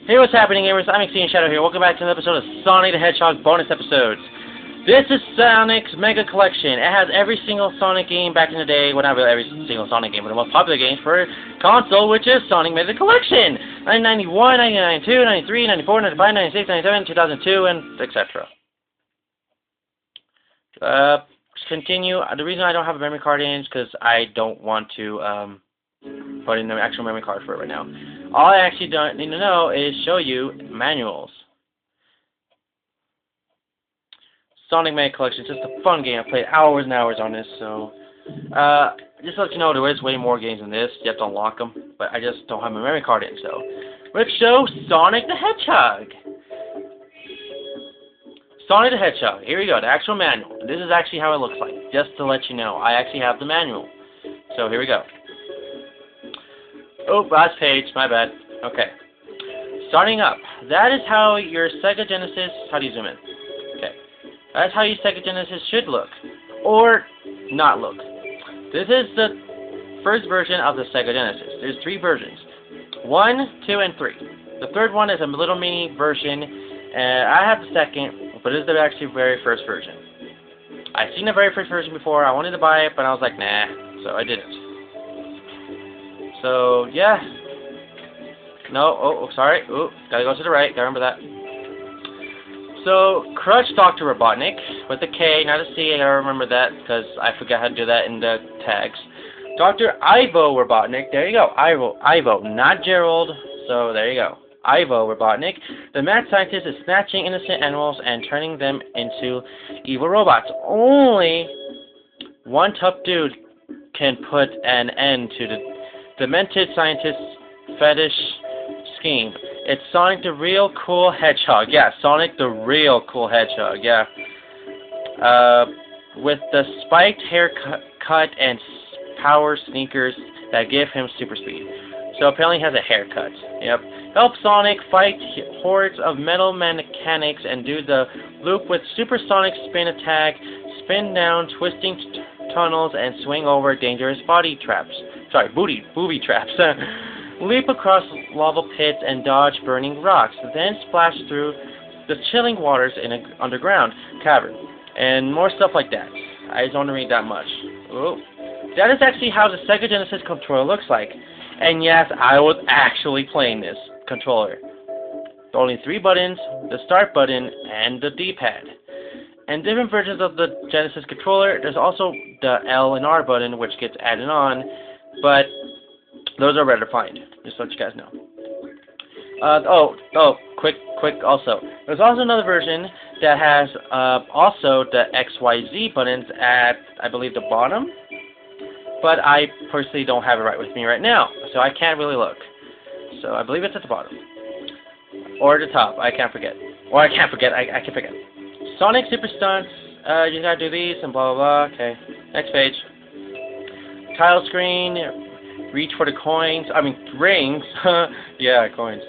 Hey, what's happening, gamers? I'm EXCEEDINGSHADOW here. Welcome back to another episode of Sonic the Hedgehog bonus episodes. This is Sonic's Mega Collection. It has every single Sonic game back in the day. Well, not really every single Sonic game, but the most popular games for console, which is Sonic Mega Collection. 1991, 1992, 93, 94, 95, 96, 97, 2002, and etc. Continue. The reason I don't have a memory card in is because I don't want to put in the actual memory card for it right now. All I actually don't need to know is show you manuals. Sonic Mega Collection is just a fun game. I played hours and hours on this, so just to let you know, there is way more games than this. You have to unlock them, but I just don't have my memory card in. So let's show Sonic the Hedgehog. Sonic the Hedgehog. Here we go, the actual manual. This is actually how it looks like. Just to let you know, I actually have the manual. So here we go. Oh, last page, my bad. Okay. Starting up. That is how your Sega Genesis, how do you zoom in? Okay. That's how your Sega Genesis should look. Or not look. This is the first version of the Sega Genesis. There's 3 versions. 1, 2, and 3. The third one is a little mini version. I have the second, but this is the actually very first version. I've seen the very first version before. I wanted to buy it, but I was like, nah. So I didn't. So, yeah. No, oh, sorry. Ooh, gotta go to the right. Gotta remember that. So, Crutch Dr. Robotnik, with a K, not a C. I gotta remember that, because I forgot how to do that in the tags. Dr. Ivo Robotnik. There you go. Ivo, not Gerald. So, there you go. Ivo Robotnik. The mad scientist is snatching innocent animals and turning them into evil robots. Only one tough dude can put an end to the demented scientist's fetish scheme. It's Sonic the Real Cool Hedgehog. Yeah, Sonic the Real Cool Hedgehog. Yeah. With the spiked haircut and power sneakers that give him super speed. So apparently he has a haircut. Yep. Help Sonic fight hordes of metal mechanics and do the loop with supersonic spin attack, spin down twisting tunnels, and swing over dangerous booby traps. Leap across lava pits and dodge burning rocks, then splash through the chilling waters in an underground cavern. And more stuff like that. I just don't read that much. Ooh. That is actually how the Sega Genesis controller looks like. And yes, I was actually playing this controller. Only 3 buttons, the start button, and the D-pad. And different versions of the Genesis controller, there's also the L and R button, which gets added on, but those are rare to find, just to let you guys know. Quick also. There's also another version that has also the XYZ buttons at, I believe, the bottom, but I personally don't have it right with me right now, so I can't really look. So I believe it's at the bottom. Or the top, I can't forget. Or I can forget. Sonic Super Stunts, you gotta do these and blah blah blah. Okay, next page. Title screen, reach for the coins, rings. Yeah, coins.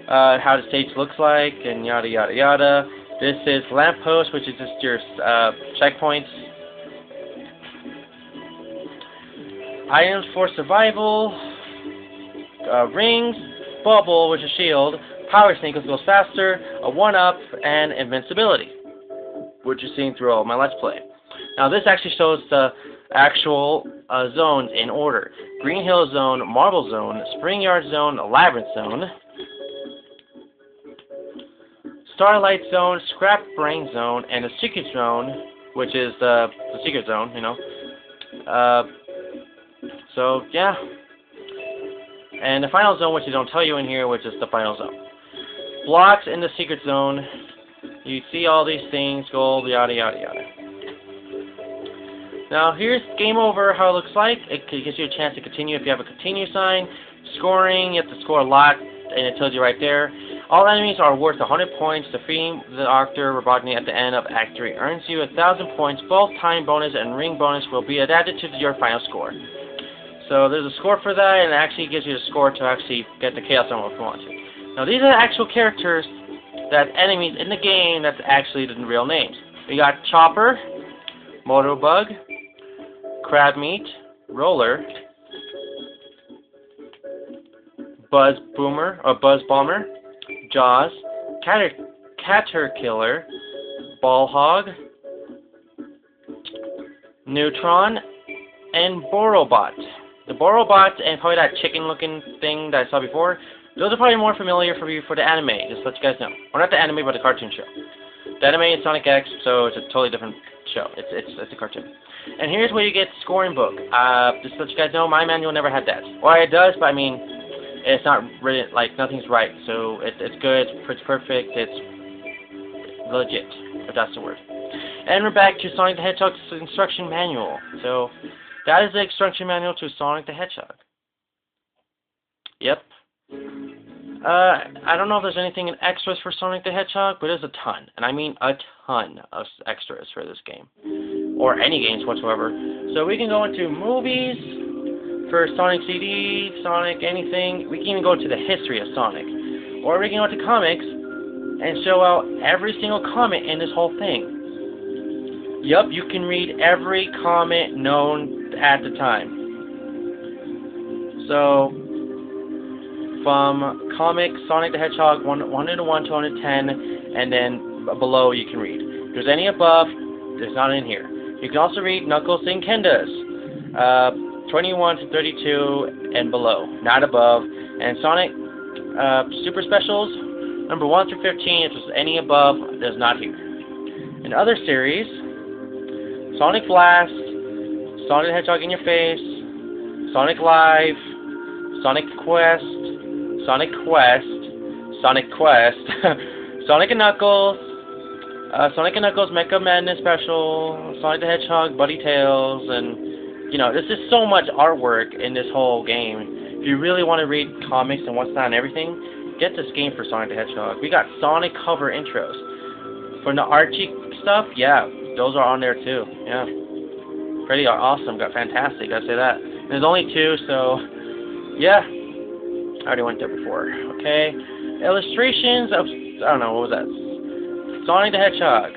How the stage looks like, and yada yada yada. This is lamppost, which is just your checkpoints. Items for survival. Rings, bubble, which is shield. Power sneak, which goes faster. A 1-up, and invincibility, which you're seeing through all my Let's Play. Now this actually shows the actual zones in order. Green Hill Zone, Marble Zone, Spring Yard Zone, Labyrinth Zone, Starlight Zone, Scrap Brain Zone, and the Secret Zone, which is the Secret Zone, you know. So, yeah. And the final zone, which they don't tell you in here, which is the final zone. Blocks in the Secret Zone. You see all these things, gold, yada yada yada. Now here's game over, how it looks like. It gives you a chance to continue if you have a continue sign. Scoring, you have to score a lot, and it tells you right there. All enemies are worth 100 points. Defeating the Dr. Robotnik at the end of Act 3 earns you 1,000 points. Both time bonus and ring bonus will be added to your final score. So there's a score for that, and it actually gives you a score to actually get the Chaos Emerald if you want to. Now these are the actual characters, that enemies in the game, that's actually the real names. We got Chopper, Motobug, Crab Meat, Roller, Buzz Bomber, Jaws, Caterkiller, Ballhog, Neutron, and Borobot. The Borobot and probably that chicken-looking thing that I saw before, those are probably more familiar for you for the anime, just to let you guys know. Or not the anime, but the cartoon show. The anime is Sonic X, so it's a totally different show. It's a cartoon. And here's where you get scoring book. Just to let you guys know, my manual never had that. Well, it does, but I mean, it's not really, like, nothing's right. So it's good, it's perfect, it's legit, if that's the word. And we're back to Sonic the Hedgehog's instruction manual. So that is the instruction manual to Sonic the Hedgehog. Yep. I don't know if there's anything in extras for Sonic the Hedgehog, but there's a ton. And I mean a ton of extras for this game. Or any games whatsoever. So we can go into movies for Sonic CD, Sonic anything. We can even go to the history of Sonic. Or we can go to comics and show out every single comic in this whole thing. Yup, you can read every comic known at the time. So, from comics, Sonic the Hedgehog 101 to 110, and then below you can read. If there's any above, there's not in here. You can also read Knuckles and Kenda's, 21 to 32 and below, not above. And Sonic Super Specials, number 1 through 15, if there's any above, there's not here. In other series, Sonic Blast, Sonic the Hedgehog in Your Face, Sonic Live, Sonic Quest, Sonic Quest, Sonic Quest, Sonic and Knuckles, Sonic and Knuckles Mecha Madness Special, Sonic the Hedgehog, Buddy Tales, and, you know, there's just so much artwork in this whole game. If you really want to read comics and what's not and everything, get this game for Sonic the Hedgehog. We got Sonic cover intros. For the Archie stuff, yeah, those are on there too, yeah. Pretty awesome, got fantastic, gotta say that. And there's only 2, so, yeah. I already went there before, okay. Illustrations of, I don't know, what was that? Sonic the Hedgehog.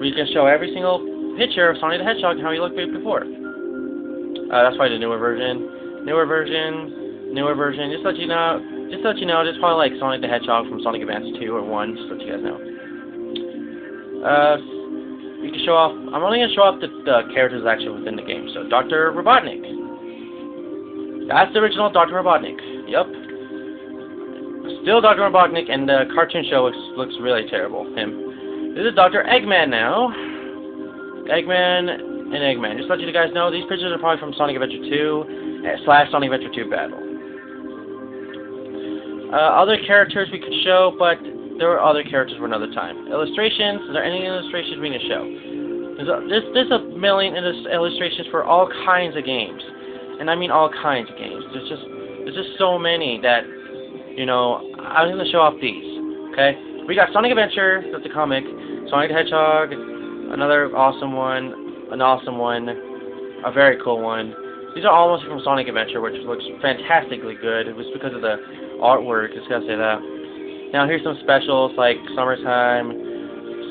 We can show every single picture of Sonic the Hedgehog and how he looked before. That's probably the newer version. Newer version. Just to let you know, just probably like Sonic the Hedgehog from Sonic Advance 2 or 1, just to let you guys know. We can show off, I'm only going to show off the characters actually within the game. So, Dr. Robotnik. That's the original Dr. Robotnik. Yup. Still Dr. Robotnik, and the cartoon show looks really terrible. Him. This is Dr. Eggman now. Eggman and Eggman. Just to let you guys know, these pictures are probably from Sonic Adventure 2 / Sonic Adventure 2 Battle. Other characters we could show, but there were other characters for another time. Illustrations. Is there any illustrations we can show? There's a million illustrations for all kinds of games, and I mean all kinds of games. There's just so many that, you know, I'm going to show off these, okay? We got Sonic Adventure, that's the comic, Sonic the Hedgehog, another awesome one, a very cool one. These are almost from Sonic Adventure, which looks fantastically good. It was because of the artwork, just gotta say that. Now here's some specials like summertime,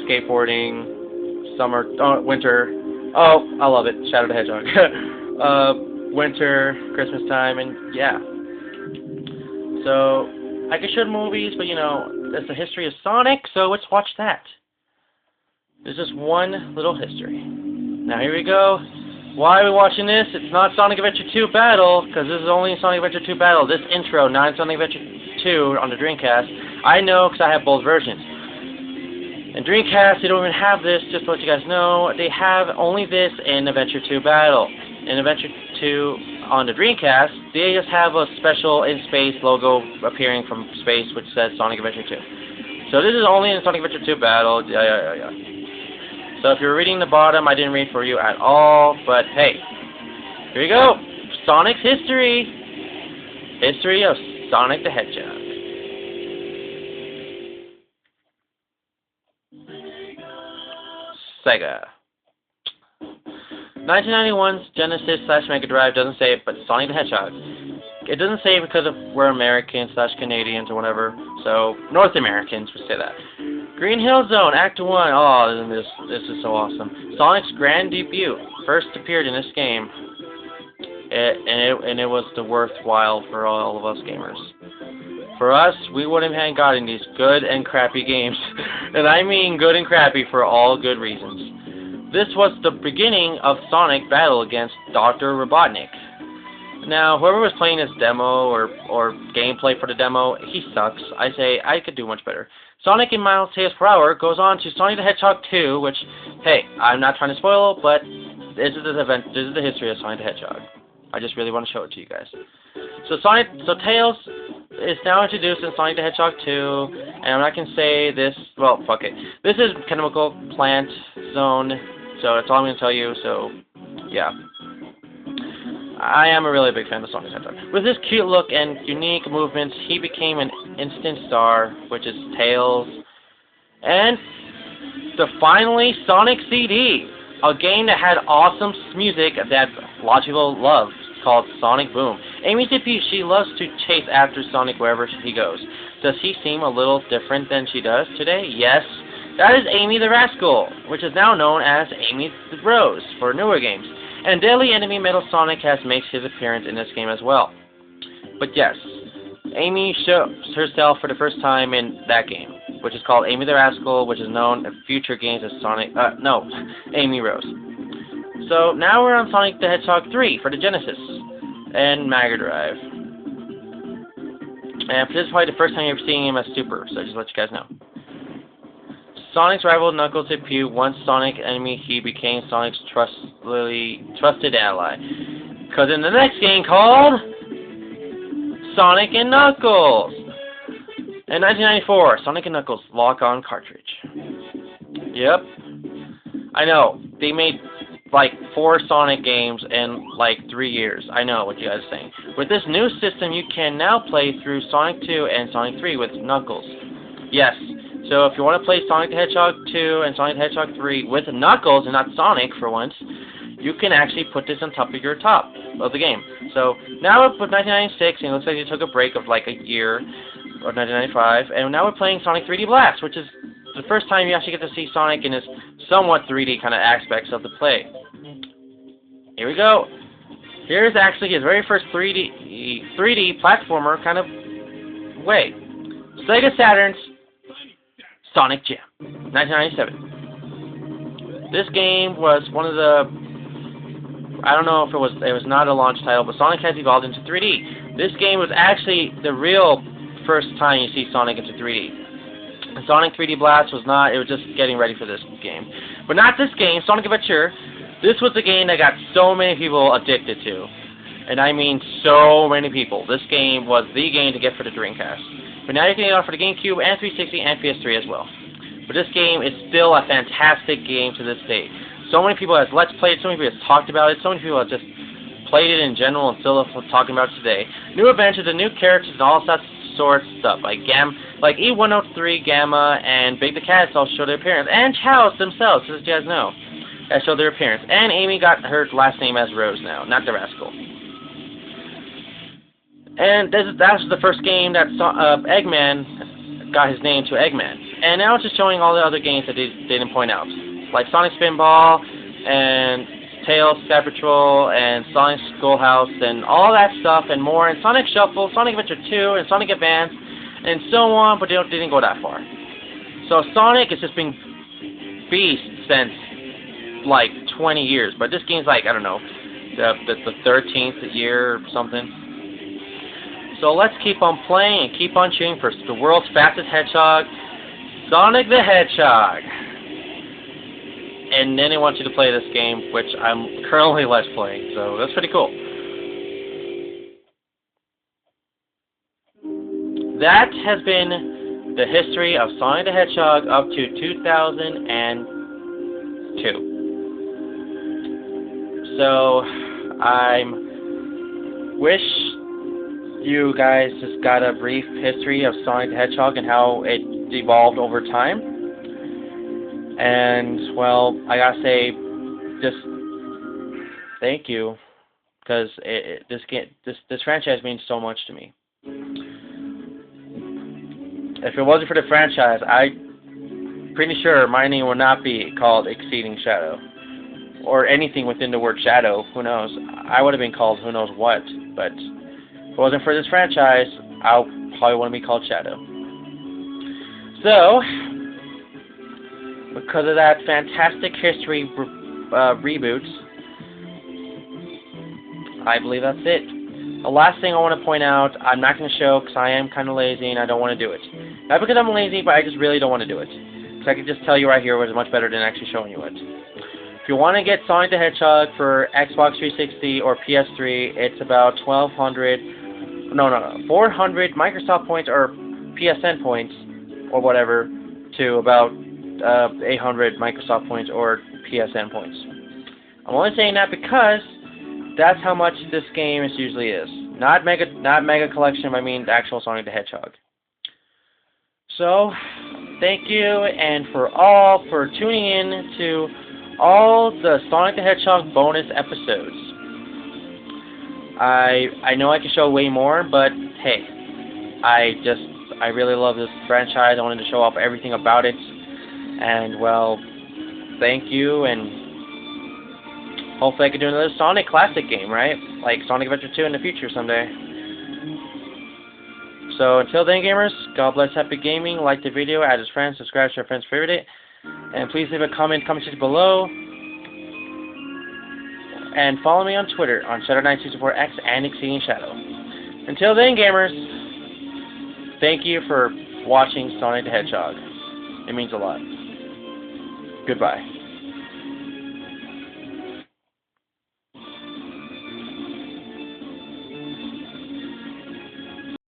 skateboarding, winter. Oh, I love it, Shadow the Hedgehog. Winter, Christmas time, and yeah. So, I could show movies, but you know, that's the history of Sonic, so let's watch that. There's just one little history. Now here we go. Why are we watching this? It's not Sonic Adventure 2 Battle, because this is only Sonic Adventure 2 Battle. This intro, not Sonic Adventure 2 on the Dreamcast. I know, because I have both versions. In Dreamcast, they don't even have this, just to let you guys know. They have only this in Adventure 2 Battle. In Adventure 2 on the Dreamcast, they just have a special in-space logo appearing from space which says Sonic Adventure 2. So this is only in Sonic Adventure 2 Battle. Yeah. So if you're reading the bottom, I didn't read for you at all, but hey, here you go. Sonic's history. History of Sonic the Hedgehog. Sega. 1991's Genesis / Megadrive doesn't say it, but Sonic the Hedgehog. It doesn't say it because we're Americans / Canadians or whatever, so North Americans would say that. Green Hill Zone, Act 1. Oh, this is so awesome. Sonic's grand debut. First appeared in this game. And it was the worthwhile for all of us gamers. For us, we wouldn't have gotten these good and crappy games. And I mean good and crappy for all good reasons. This was the beginning of Sonic battle against Dr. Robotnik. Now, whoever was playing this demo or gameplay for the demo, he sucks. I say I could do much better. Sonic in miles per hour goes on to Sonic the Hedgehog 2, which, hey, I'm not trying to spoil, but this is the history of Sonic the Hedgehog. I just really want to show it to you guys. So Tails is now introduced in Sonic the Hedgehog 2, and I'm not gonna say this. Well, fuck it. This is chemical plant zone, so that's all I'm gonna tell you. So, yeah. I am a really big fan of Sonic the Hedgehog. With his cute look and unique movements, he became an instant star, which is Tails. And finally, Sonic CD, a game that had awesome music that a lot of people love, called Sonic Boom. Amy Tippy, she loves to chase after Sonic wherever he goes. Does he seem a little different than she does today? Yes. That is Amy the Rascal, which is now known as Amy the Rose for newer games. And Deadly Enemy Metal Sonic has makes his appearance in this game as well. But yes, Amy shows herself for the first time in that game, which is called Amy the Rascal, which is known in future games as Amy Rose. So now we're on Sonic the Hedgehog 3 for the Genesis and Megadrive. And this is probably the first time you're seeing him as Super, so just to let you guys know. Sonic's rival Knuckles hit Pew. Once Sonic enemy, he became Sonic's trusted ally. Because in the next game called Sonic and Knuckles. In 1994, Sonic and Knuckles lock-on cartridge. Yep. I know. They made like 4 Sonic games in like 3 years. I know what you guys are saying. With this new system, you can now play through Sonic 2 and Sonic 3 with Knuckles. Yes. So if you want to play Sonic the Hedgehog 2 and Sonic the Hedgehog 3 with Knuckles and not Sonic for once, you can actually put this on top of your top of the game. So now with 1996, and it looks like they took a break of like a year, or 1995, and now we're playing Sonic 3D Blast, which is the first time you actually get to see Sonic in his somewhat 3D kind of aspects of the play. Here we go. Here's actually his very first 3D platformer kind of way. Sega Saturn's Sonic Jam, 1997. This game was one of the, I don't know if it was not a launch title, but Sonic has evolved into 3D. This game was actually the real first time you see Sonic into 3D. And Sonic 3D Blast was not, it was just getting ready for this game. But not this game, Sonic Adventure. This was the game that got so many people addicted to. And I mean so many people. This game was the game to get for the Dreamcast. But now you can get it for the GameCube and 360 and PS3 as well. But this game is still a fantastic game to this day. So many people have Let's Played, so many people have talked about it, so many people have just played it in general and still talking about it today. New adventures and new characters and all that sort of stuff. Like E103 Gamma and Big the Cat all show their appearance. And Chows themselves, as you guys know, that show their appearance. And Amy got her last name as Rose now, not the Rascal. And that's the first game that Eggman got his name to Eggman. And now it's just showing all the other games that they didn't point out. Like Sonic Spinball, and Tails Sky Patrol, and Sonic Schoolhouse, and all that stuff and more. And Sonic Shuffle, Sonic Adventure 2, and Sonic Advance, and so on, but they didn't go that far. So Sonic has just been beast since like 20 years. But this game's like, I don't know, the 13th year or something. So let's keep on playing and keep on cheering for the world's fastest hedgehog, Sonic the Hedgehog. And then they want you to play this game, which I'm currently Let's Playing, so that's pretty cool. That has been the history of Sonic the Hedgehog up to 2002. So, I wish you guys just got a brief history of Sonic the Hedgehog and how it evolved over time. And, well, I gotta say, just thank you, because this franchise means so much to me. If it wasn't for the franchise, I'm pretty sure my name would not be called Exceeding Shadow, or anything within the word Shadow. Who knows? I would have been called who knows what, but if it wasn't for this franchise, I'll probably want to be called Shadow. So, because of that fantastic history reboot, I believe that's it. The last thing I want to point out, I'm not going to show because I am kind of lazy and I don't want to do it. Not because I'm lazy, but I just really don't want to do it. Because I can just tell you right here, it's much better than actually showing you it. If you want to get Sonic the Hedgehog for Xbox 360 or PS3, it's about 400 Microsoft points or PSN points or whatever to about 800 Microsoft points or PSN points. I'm only saying that because that's how much this game usually is. Not Mega Collection, I mean the actual Sonic the Hedgehog. So, thank you and for tuning in to all the Sonic the Hedgehog bonus episodes. I know I can show way more, but hey, I really love this franchise. I wanted to show off everything about it. And well, thank you, and hopefully I can do another Sonic classic game, right? Like Sonic Adventure 2 in the future someday. So until then, gamers, God bless, happy gaming. Like the video, add as friends, subscribe to your friends' favorite it, and please leave a comment section below. And follow me on Twitter on Shadow964X and Exceeding Shadow. Until then, gamers, thank you for watching Sonic the Hedgehog. It means a lot. Goodbye.